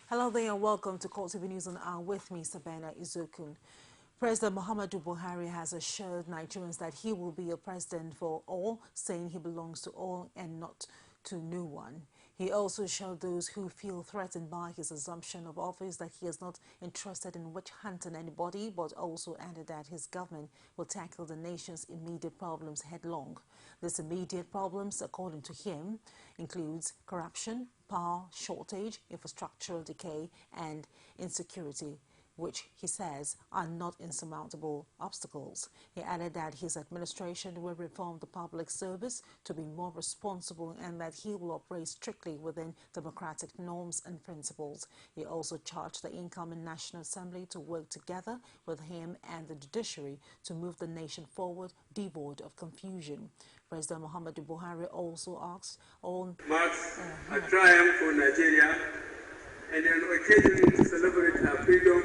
Hello there and welcome to CoreTV News on Hour with me, Sabina Izokun. President Muhammadu Buhari has assured Nigerians that he will be a president for all, saying he belongs to all and not to no one. He also assured those who feel threatened by his assumption of office that he is not interested in witch-hunting anybody, but also added that his government will tackle the nation's immediate problems headlong. These immediate problems, according to him, includes corruption, power shortage, infrastructural decay, and insecurity, which he says are not insurmountable obstacles. He added that his administration will reform the public service to be more responsible and that he will operate strictly within democratic norms and principles. He also charged the incoming National Assembly to work together with him and the judiciary to move the nation forward, devoid of confusion. President Muhammadu Buhari also asked all... marks a triumph for Nigeria and an occasion to celebrate our freedom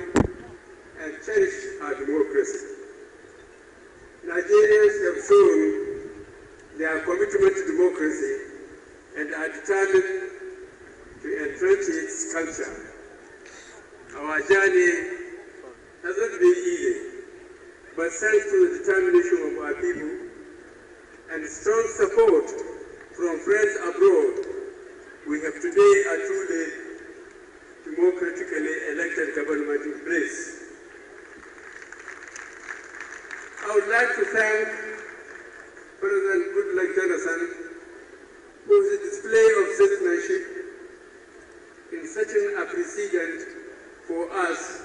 and cherish our democracy. Nigerians have shown their commitment to democracy and are determined to entrench its culture. Our journey has not been easy, but thanks to the determination of our people and strong support from friends abroad, we have today a truly democratically elected government in place. I would like to thank President Goodluck Jonathan for his display of statesmanship in setting a precedent for us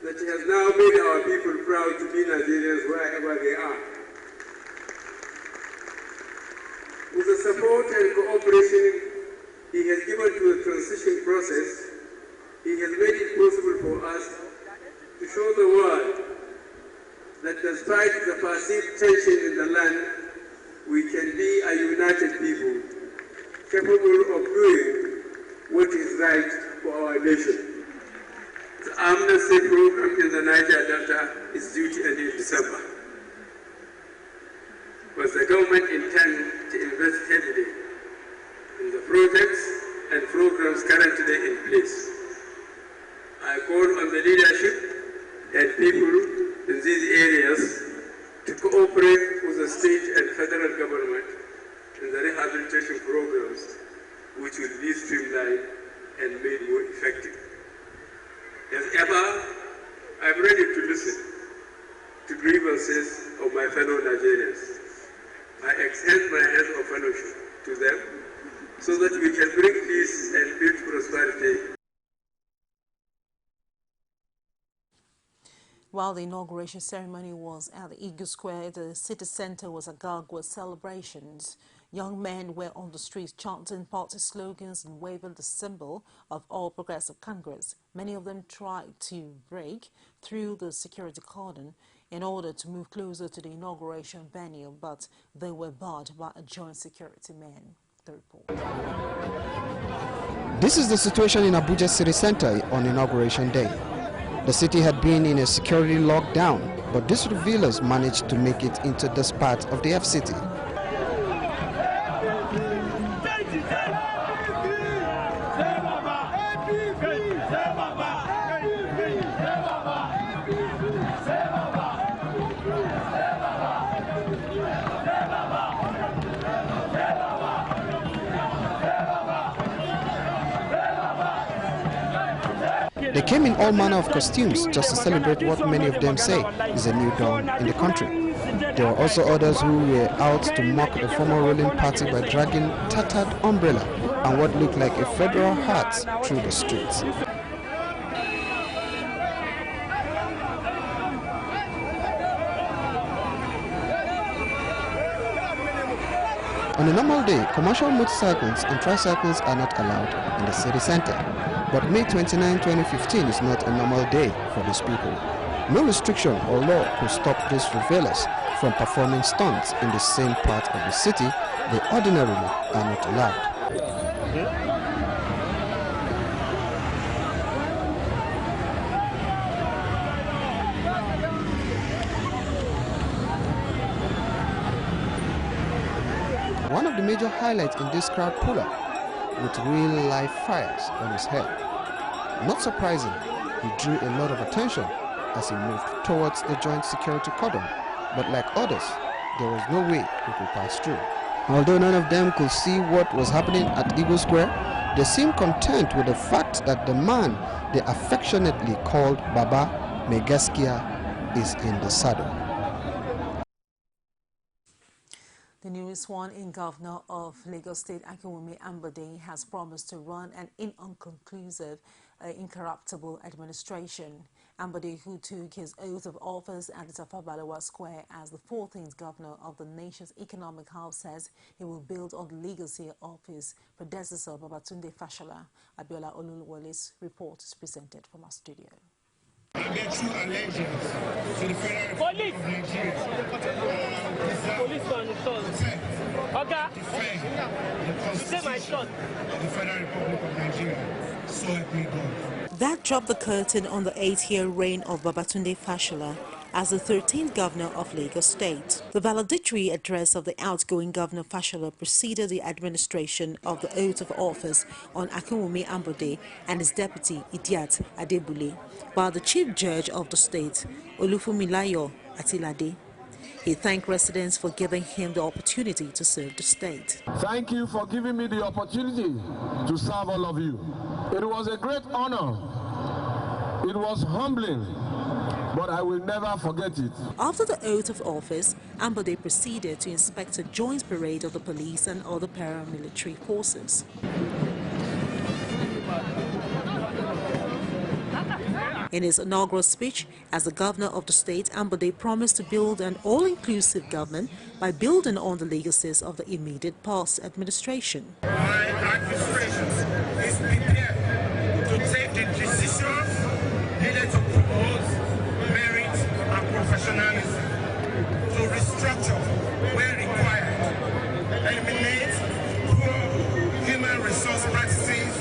that has now made our people proud to be Nigerians wherever they are. With the support and cooperation he has given to the transition process, he has made it possible for us to show the world that despite the perceived tension in the land, we can be a united people, capable of doing what is right for our nation. The amnesty program in the Niger Delta is due to end in December. But the government intends to invest heavily in the projects and programs currently in place. I call on the leadership and people in these areas to cooperate with the state and federal government in the rehabilitation programs, which will be streamlined and made more effective. As ever, I'm ready to listen to grievances of my fellow Nigerians. I extend my hand of fellowship to them so that we can bring peace and build prosperity. While the inauguration ceremony was at the Eagle Square, the city center was agog with celebrations. Young men were on the streets chanting party slogans and waving the symbol of All Progressive Congress. Many of them tried to break through the security cordon in order to move closer to the inauguration venue, but they were barred by a joint security man. The report. This is the situation in Abuja City Center on Inauguration Day. The city had been in a security lockdown, but these revealers managed to make it into this part of the FCT. They came in all manner of costumes just to celebrate what many of them say is a new dawn in the country. There were also others who were out to mock the former ruling party by dragging tattered umbrella and what looked like a federal hat through the streets. On a normal day, commercial motorcycles and tricycles are not allowed in the city center. But May 29, 2015 is not a normal day for these people. No restriction or law could stop these revelers from performing stunts in the same part of the city they ordinarily are not allowed. One of the major highlights in this crowd puller with real-life fires on his head. Not surprising, he drew a lot of attention as he moved towards the joint security cordon, but like others, there was no way he could pass through. Although none of them could see what was happening at Eagle Square, they seemed content with the fact that the man they affectionately called Baba Megaskia is in the saddle. The newly sworn-in governor of Lagos State, Akinwumi Ambode, has promised to run an inconclusive, incorruptible administration. Ambode, who took his oath of office at the Tafawa Balewa Square as the 14th governor of the nation's economic hub, says he will build on the legacy of his predecessor, Babatunde Fashola. Abiola Olulwole's report is presented from our studio. Their true allegiance to the Federal Republic of Nigeria. Police on the shot. Defend the Constitution of the Federal Republic of Nigeria. So help me God. That dropped the curtain on the 8-year reign of Babatunde Fashola as the 13th governor of Lagos State. The valedictory address of the outgoing governor Fashola preceded the administration of the oath of office on Akinwumi Ambode and his deputy Idiat Adebule, while the chief judge of the state, Olufumilayo Atilade. He thanked residents for giving him the opportunity to serve the state. Thank you for giving me the opportunity to serve all of you. It was a great honor. It was humbling, but I will never forget it. After the oath of office, Ambode proceeded to inspect a joint parade of the police and other paramilitary forces. In his inaugural speech as the governor of the state, Ambode promised to build an all-inclusive government by building on the legacies of the immediate past administration. My administration is prepared to take the decisions needed to promote merit and professionalism, to restructure where required, eliminate poor human resource practices,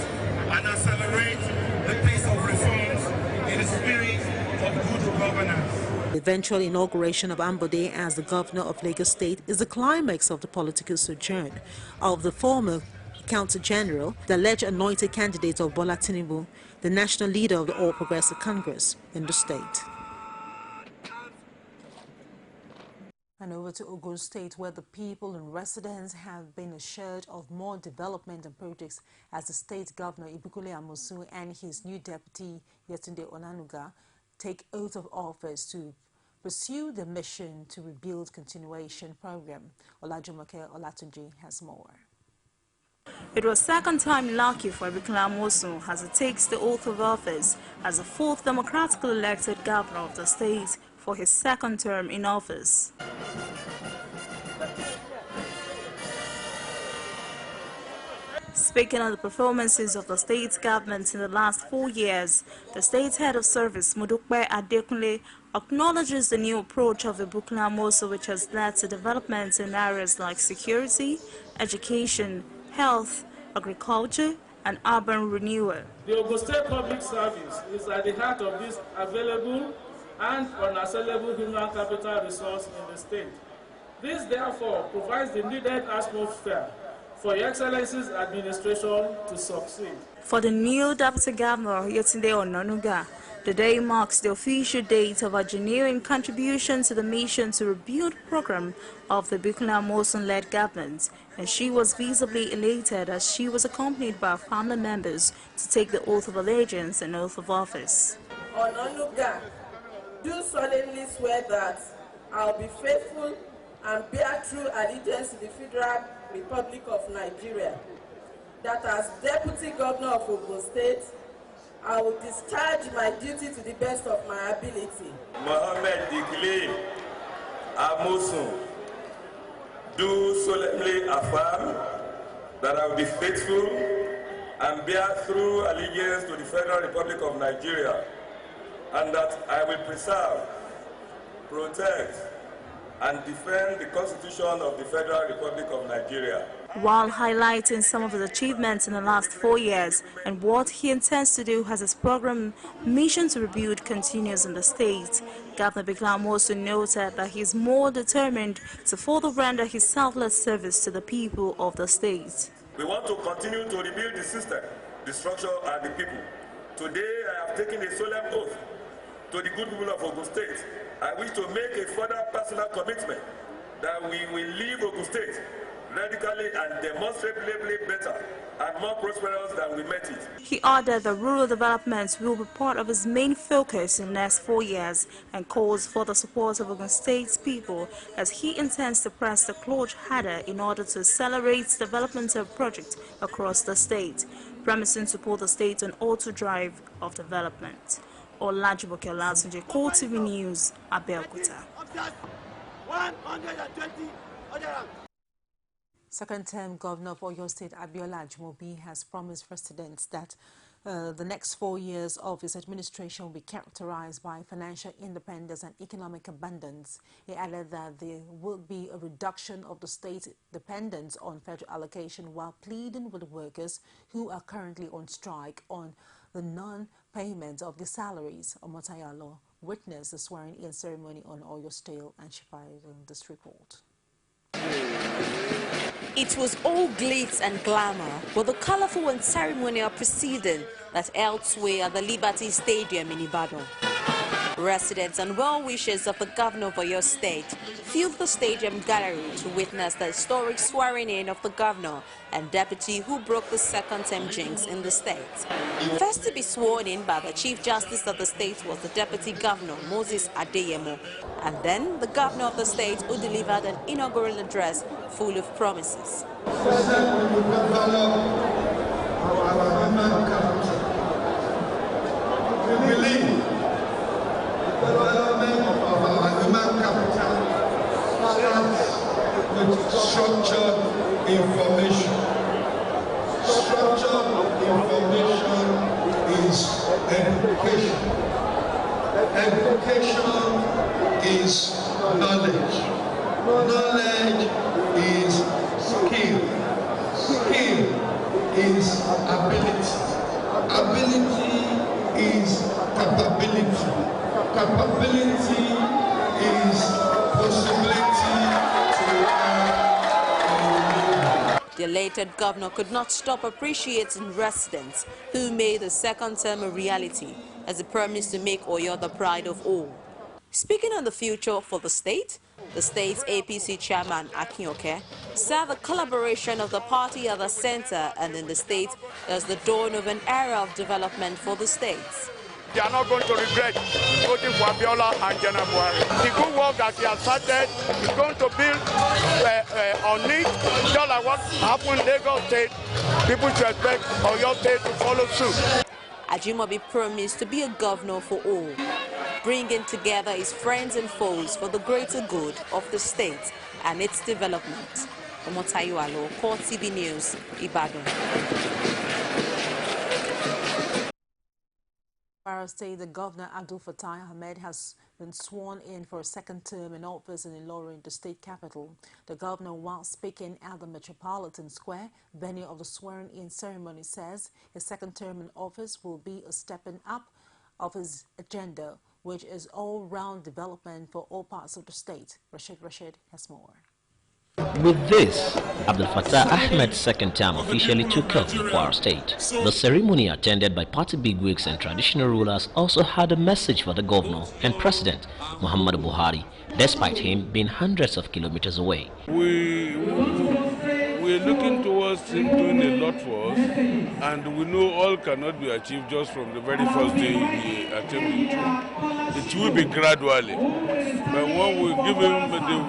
and accelerate the pace of reforms in the spirit of good governance. The eventual inauguration of Ambode as the governor of Lagos State is the climax of the political sojourn of the former Counter General, the alleged anointed candidate of Bola Tinubu, the national leader of the All Progressive Congress in the state. And over to Ogun State, where the people and residents have been assured of more development and projects as the state governor Ibukule Amosu and his new deputy Yetunde Onanuga take oath of office to pursue the mission to rebuild continuation program. Olajumoke Olatunji has more. It was second time lucky for Ibukule Amosu as he takes the oath of office as the fourth democratically elected governor of the state for his second term in office. Speaking of the performances of the state's government in the last 4 years, the state's head of service, Modukpe Adekunle, acknowledges the new approach of Ibukule Amosu, which has led to developments in areas like security, education, health, agriculture, and urban renewal. The Ogun State Public Service is at the heart of this available and unassailable human capital resource in the state. This, therefore, provides the needed atmosphere for Your Excellency's administration to succeed. For the new Deputy Governor, Yetunde Onanuga, the day marks the official date of a genuine contribution to the mission to rebuild program of the Ibukule Amosu-led government, and she was visibly elated as she was accompanied by family members to take the oath of allegiance and oath of office. Onanuga, do solemnly swear that I will be faithful and bear true allegiance to the Federal Republic of Nigeria, that as Deputy Governor of Ogun State, I will discharge my duty to the best of my ability. Mohammed Ibukule Amosu, do solemnly affirm that I will be faithful and bear true allegiance to the Federal Republic of Nigeria, and that I will preserve, protect, and defend the Constitution of the Federal Republic of Nigeria. While highlighting some of his achievements in the last 4 years and what he intends to do as his program Mission to Rebuild continues in the state, Governor Ibukule Amosu noted that he is more determined to further render his selfless service to the people of the state. We want to continue to rebuild the system, the structure, and the people. Today I have taken a solemn oath to the good people of Ogun State. I wish to make a further personal commitment that we will leave Ogun State radically and demonstrably better and more prosperous than we met it. He added that rural development will be part of his main focus in the next 4 years and calls for the support of Ogun State's people as he intends to press the clutch harder in order to accelerate developmental projects across the state, promising to put the state on auto drive of development. Olajumoke Olatunji, CoreTV News, Abeokuta. Second-term Governor of Oyo State, Abiola Ajimobi, has promised residents that the next 4 years of his administration will be characterized by financial independence and economic abundance. He added that there will be a reduction of the state's dependence on federal allocation while pleading with the workers who are currently on strike on the non-payment of the salaries. Omotayalo witnessed the swearing-in ceremony on Oyo State and she provided this report. It was all glitz and glamour, but the colorful and ceremonial proceeding that elsewhere at the Liberty Stadium in Ibadan. Residents and well-wishers of the governor of Oyo State filled the stadium gallery to witness the historic swearing-in of the governor and deputy who broke the second-term jinx in the state. First to be sworn in by the Chief Justice of the state was the Deputy Governor, Moses Adeyemo, and then the governor of the state who delivered an inaugural address full of promises. We believe the development of our human capital starts with structured information. Structured information is education. Education is knowledge. Knowledge is skill. Skill is ability. Ability is capability. Capability is possibility to earn. The elated governor could not stop appreciating residents who made the second term a reality as he promised to make Oyo the pride of all. Speaking on the future for the state's APC chairman, Akinyoke, said the collaboration of the party at the center and in the state is the dawn of an era of development for the states. They are not going to regret voting for Abiola and General Buhari. The good work that he has started is going to build on it. Just like what happened in Lagos State, people should expect Oyo State to follow suit. Ajimobi promised to be a governor for all, bringing together his friends and foes for the greater good of the state and its development. Omotayalo, CoreTV News, Ibadan. Kwara State, the governor Abdul Fattah Ahmed has been sworn in for a second term in office in Ilorin, the state capital. The governor, while speaking at the Metropolitan Square venue of the swearing-in ceremony, says his second term in office will be a stepping up of his agenda, which is all-round development for all parts of the state. Rashid has more. With this, Abdul Fattah Ahmed's second term officially took off in Kwara State. The ceremony, attended by party bigwigs and traditional rulers, also had a message for the governor and President Muhammadu Buhari, despite him being hundreds of kilometers away. We're looking towards him doing a lot for us, and we know all cannot be achieved just from the very first day he attempted to. It will be gradually, but when we give him the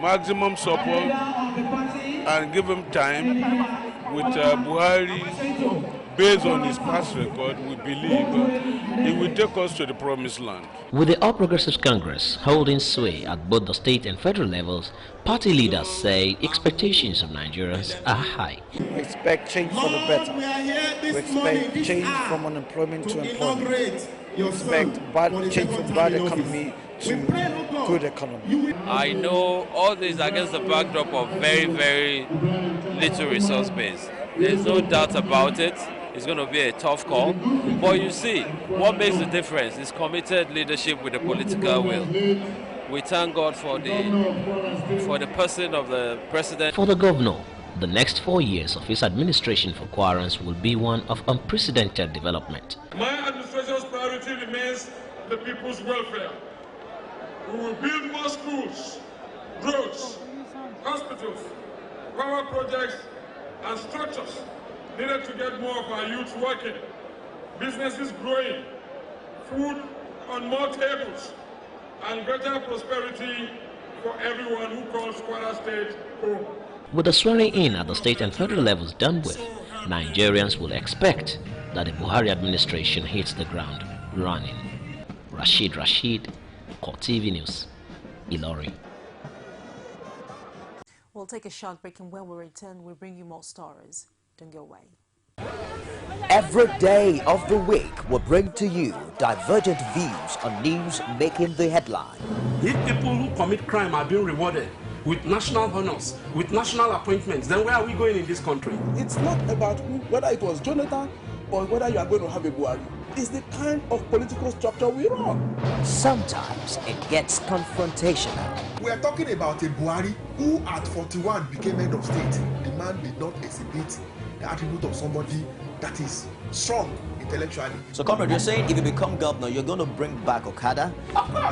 maximum support and give him time with Buhari, based on his past record, we believe he will take us to the promised land. With the All Progressives Congress holding sway at both the state and federal levels, party leaders say expectations of Nigerians are high. We expect change for the better. We expect change from unemployment to employment. We expect change from bad economy to good economy. I know all this against the backdrop of very, very little resource base. There's no doubt about it. It's going to be a tough call. But you see, what makes the difference is committed leadership with the political will. We thank God for the person of the president. For the governor, The next 4 years of his administration for Kwarans will be one of unprecedented development. My administration's priority remains the people's welfare. We will build more schools, roads, hospitals, power projects, and structures needed to get more of our youth working, businesses growing, food on more tables, and greater prosperity for everyone who calls Kwara State home. With the swearing in at the state and federal levels done with, Nigerians will expect that the Buhari administration hits the ground running. Rashid, CoreTV News, Ilori. We'll take a short break, and when we return, we'll bring you more stories. Don't go away. Every day of the week will bring to you divergent views on news making the headline. If people who commit crime are being rewarded with national honors, with national appointments, then where are we going in this country? It's not about whether it was Jonathan or whether you are going to have a Buhari. It's the kind of political structure we run. Sometimes it gets confrontational. We are talking about a Buhari who at 41 became head of state. The man did not exhibit the attribute of somebody that is strong intellectually. So, comrade, you're saying if you become governor, you're going to bring back Okada?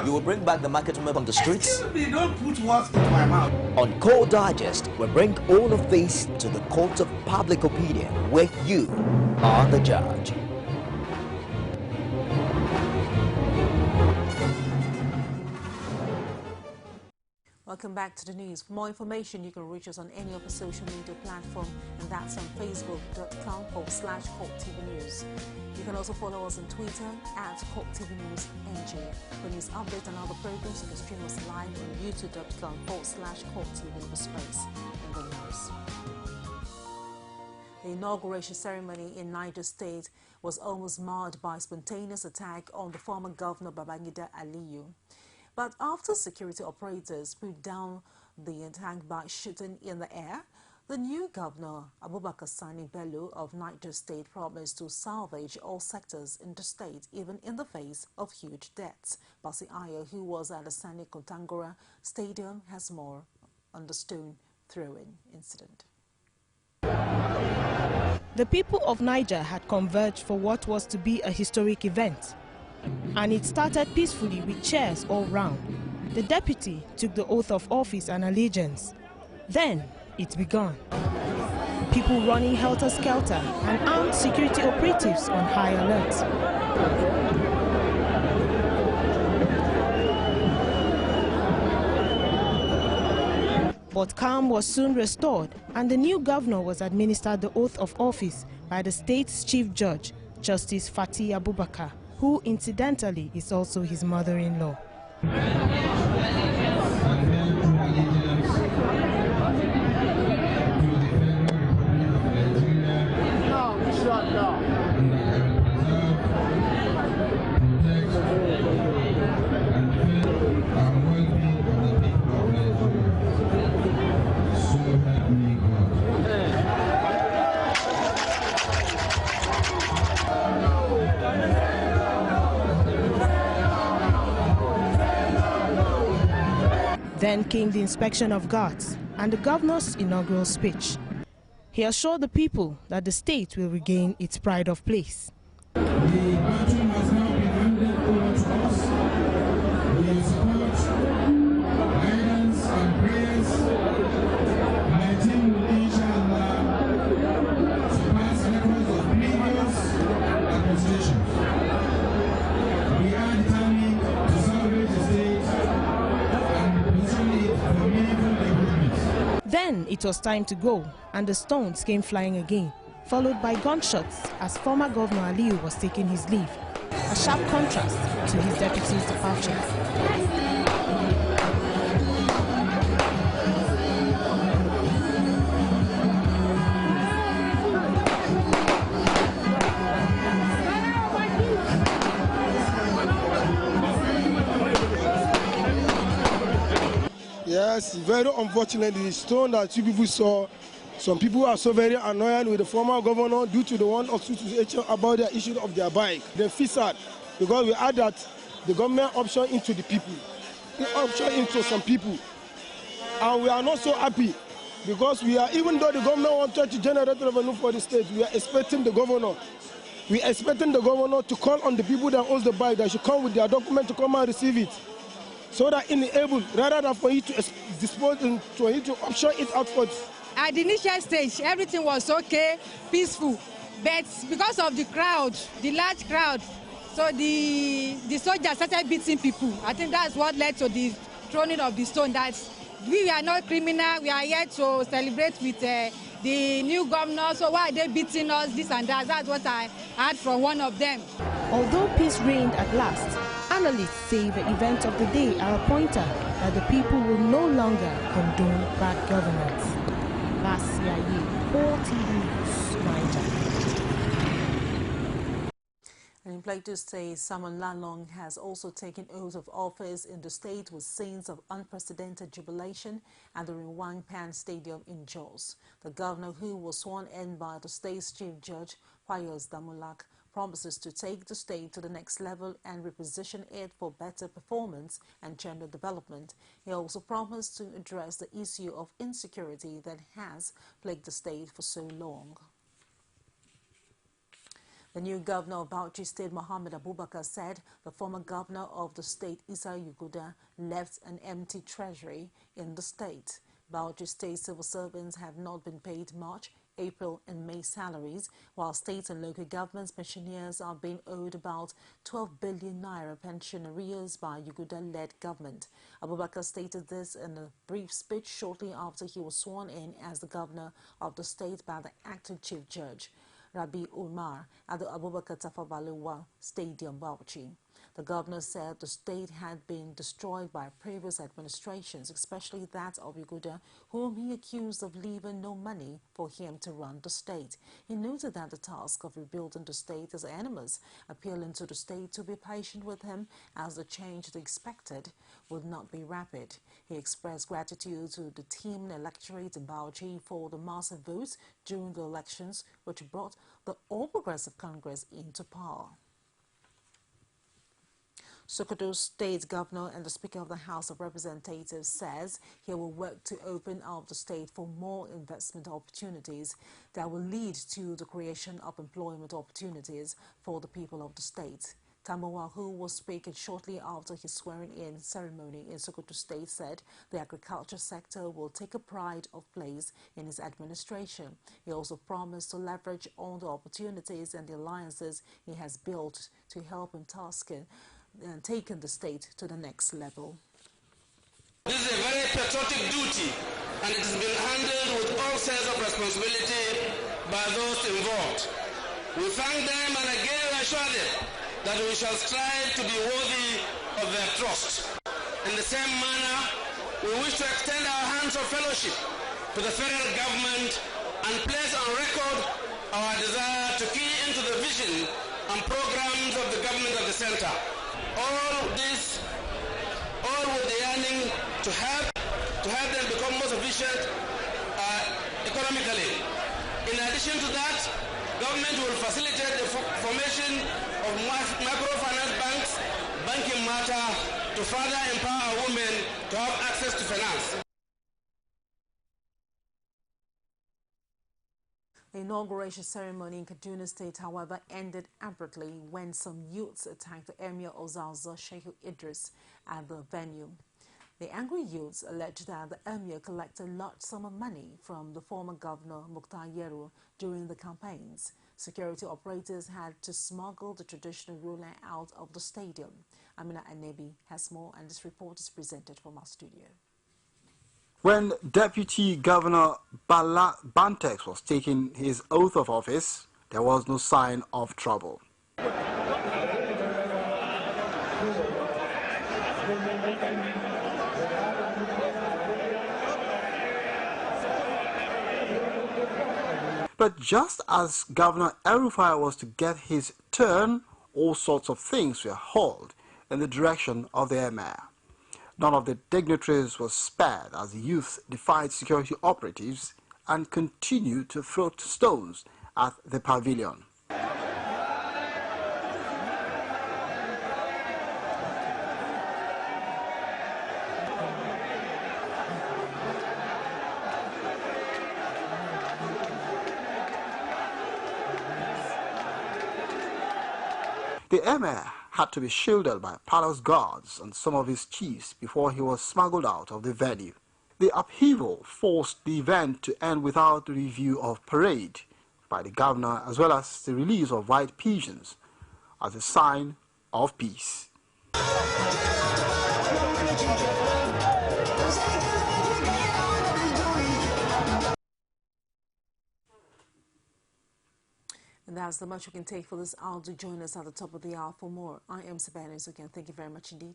You will bring back the market women from the streets? Excuse me, don't put words into my mouth. On Core Digest, we bring all of this to the court of public opinion, where you are the judge. Welcome back to the news. For more information, you can reach us on any of the social media platform, and that's on facebook.com/CoreTV News. You can also follow us on Twitter @CoreTV News NJ. For news updates and other programs, you can stream us live on youtube.com/CoreTV space and the news. The inauguration ceremony in Niger State was almost marred by a spontaneous attack on the former governor Babangida Aliyu. But after security operators put down the attack by shooting in the air, the new governor, Abubakar Sani Bello of Niger State, promised to salvage all sectors in the state, even in the face of huge debts. Basi Ayo, who was at the Sani Kontangora Stadium, has more on the stone throwing incident. The people of Niger had converged for what was to be a historic event. And it started peacefully with cheers all round. The deputy took the oath of office and allegiance. Then it began. People running helter-skelter and armed security operatives on high alert. But calm was soon restored, and the new governor was administered the oath of office by the state's chief judge, Justice Fatih Abubakar, who incidentally is also his mother-in-law. Then came the inspection of guards and the governor's inaugural speech. He assured the people that the state will regain its pride of place. The battle has now been handed over to us. We support, guidance and prayers. My team will inshallah surpass records of previous administrations. We are determined to salvage the state and position it for meaningful improvements. Then it was time to go, and the stones came flying again, followed by gunshots as former Governor Aliyu was taking his leave, a sharp contrast to his deputy's departure. Yes, very unfortunate. The stone that two people saw, some people are so very annoyed with the former governor due to the one of situation about the issue of their bike. They feel sad because we add that the government option into the people, the option into some people. And we are not so happy Because we are, even though the government wanted to generate revenue for the state, we are expecting the governor. We are expecting the governor to call on the people that owns the bike that should come with their document to come and receive it. So that enable, rather than for you to dispose and for you to option it out for. At the initial stage, everything was okay, peaceful. But because of the crowd, the large crowd, so the soldiers started beating people. I think that's what led to the throwing of the stone. That we are not criminal, we are here to celebrate with the new governor. So why are they beating us, this and that? That's what I heard from one of them. Although peace reigned at last, analysts say the events of the day are a pointer that the people will no longer condone bad governance. CoreTV News, Niger. And in Plateau State, Simon Lalong has also taken oath of office in the state with scenes of unprecedented jubilation at the Rinwang Pan Stadium in Jos. The governor, who was sworn in by the state's chief judge, Pius Damulak, promises to take the state to the next level and reposition it for better performance and gender development. He also promised to address the issue of insecurity that has plagued the state for so long. The new governor of Bauchi State, Mohammed Abubakar, said the former governor of the state, Isa Yuguda, left an empty treasury in the state. Bauchi State civil servants have not been paid March, April and May salaries, while state and local governments pensioners are being owed about 12 billion naira pension arrears by Yuguda-led government. Abubakar stated this in a brief speech shortly after he was sworn in as the governor of the state by the acting chief judge, Rabi Umar, at the Abubakar Tafawa Balewa Stadium, Bauchi. The governor said the state had been destroyed by previous administrations, especially that of Yuguda, whom he accused of leaving no money for him to run the state. He noted that the task of rebuilding the state is enormous, appealing to the state to be patient with him as the change they expected would not be rapid. He expressed gratitude to the team electorate in Bauchi for the massive votes during the elections, which brought the All Progressive Congress into power. Sokoto State Governor and the Speaker of the House of Representatives says he will work to open up the state for more investment opportunities that will lead to the creation of employment opportunities for the people of the state. Tamawa, who was speaking shortly after his swearing-in ceremony in Sokoto State, said the agriculture sector will take a pride of place in his administration. He also promised to leverage all the opportunities and the alliances he has built to help him taking the state to the next level. This is a very patriotic duty, and it has been handled with all sense of responsibility by those involved. We thank them and again assure them that we shall strive to be worthy of their trust. In the same manner, we wish to extend our hands of fellowship to the federal government and place on record our desire to key into the vision and programs of the government of the center. All with the yearning to help them become more sufficient economically. In addition to that, government will facilitate the formation of microfinance banks, banking matter, to further empower women to have access to finance. The inauguration ceremony in Kaduna State, however, ended abruptly when some youths attacked the Emir of Zaza, Sheikh Idris, at the venue. The angry youths alleged that the Emir collected a large sum of money from the former governor, Mukhtar Yero, during the campaigns. Security operators had to smuggle the traditional ruler out of the stadium. Amina Anebi has more, and this report is presented from our studio. When Deputy Governor Bala Bantex was taking his oath of office, there was no sign of trouble. But just as Governor El-Rufai was to get his turn, all sorts of things were hauled in the direction of the Emir. None of the dignitaries was spared as the youth defied security operatives and continued to throw stones at the pavilion. The emir had to be shielded by palace guards and some of his chiefs before he was smuggled out of the venue. The upheaval forced the event to end without the review of parade by the governor, as well as the release of white pigeons as a sign of peace. And that's the much we can take for this hour. Do join us at the top of the hour for more. I am Sabina Izuki. Thank you very much indeed.